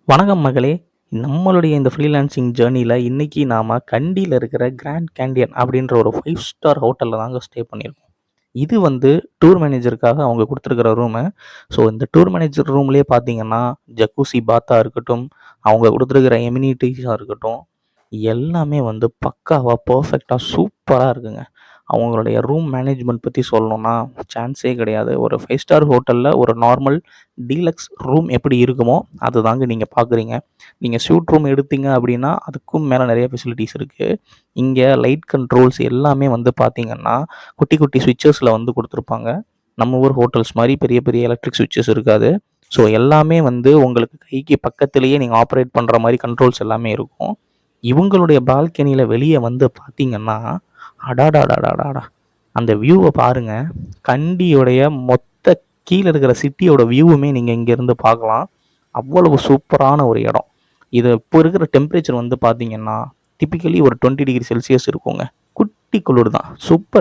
வணக்கம் மகளே! நம்மளுடைய இந்த ஃப்ரீலான்சிங் ஜர்னில இன்னைக்கு நாம கண்டியில இருக்கிற கிராண்ட் கேண்டியன் அப்படின்ற ஒரு 5 ஸ்டார் ஹோட்டல்ல தாங்க ஸ்டே பண்ணியிருக்கோம். இது வந்து டூர் மேனேஜருக்காக அவங்க குடுத்துருக்கிற ரூமு. ஸோ இந்த டூர் மேனேஜர் ரூம்லயே பார்த்தீங்கன்னா, ஜக்கூசி பாத்தா இருக்கட்டும், அவங்க குடுத்துருக்கிற எமினிட்டீஸா இருக்கட்டும், எல்லாமே வந்து பக்காவா, பெர்ஃபெக்ட்டா, சூப்பரா இருக்குங்க. அவங்களுடைய ரூம் மேனேஜ்மெண்ட் பத்தி சொல்லணும்னா, சான்ஸே கிடையாது. ஒரு 5 ஸ்டார் ஹோட்டல்ல ஒரு நார்மல் டீலக்ஸ் ரூம் எப்படி இருக்குமோ, அதுதாங்க நீங்க பார்க்குறீங்க. நீங்க ஸ்யூட் ரூம் எடுத்தீங்க அப்படின்னா, அதுக்கும் மேல நெறைய ஃபெசிலிட்டீஸ் இருக்கு. இங்க லைட் கண்ட்ரோல்ஸ் எல்லாமே வந்து பார்த்தீங்கன்னா, குட்டி குட்டி ஸ்விட்சஸ்ல வந்து குடுத்துருப்பாங்க. நம்ம ஊர் ஹோட்டல்ஸ் மாரி பெரிய பெரிய எலக்ட்ரிக் ஸ்விட்சஸ் இருக்காது. ஸோ எல்லாமே வந்து உங்களுக்கு கைக்கு பக்கத்திலேயே நீங்க ஆப்பரேட் பண்ற மாரி கண்ட்ரோல்ஸ் எல்லாமே இருக்கும். இவங்களுடைய பால்கனியில வெளிய வந்து பார்த்தீங்கன்னா, அடாடாடாடாடா! அந்த வியூவ பாருங்க. கண்டியுடைய மொத்த கீழ இருக்கிற சிட்டியோட வியூவுமே நீங்க இங்கேருந்து பார்க்கலாம். அவ்வளவு சூப்பரான ஒரு இடம். இது இப்போ இருக்கிற டெம்பரேச்சர் வந்து பார்த்தீங்கன்னா, டிப்பிக்கலி ஒரு 20 டிகிரி செல்சியஸ் இருக்குங்க. குட்டி குளிர் தான். சூப்பர்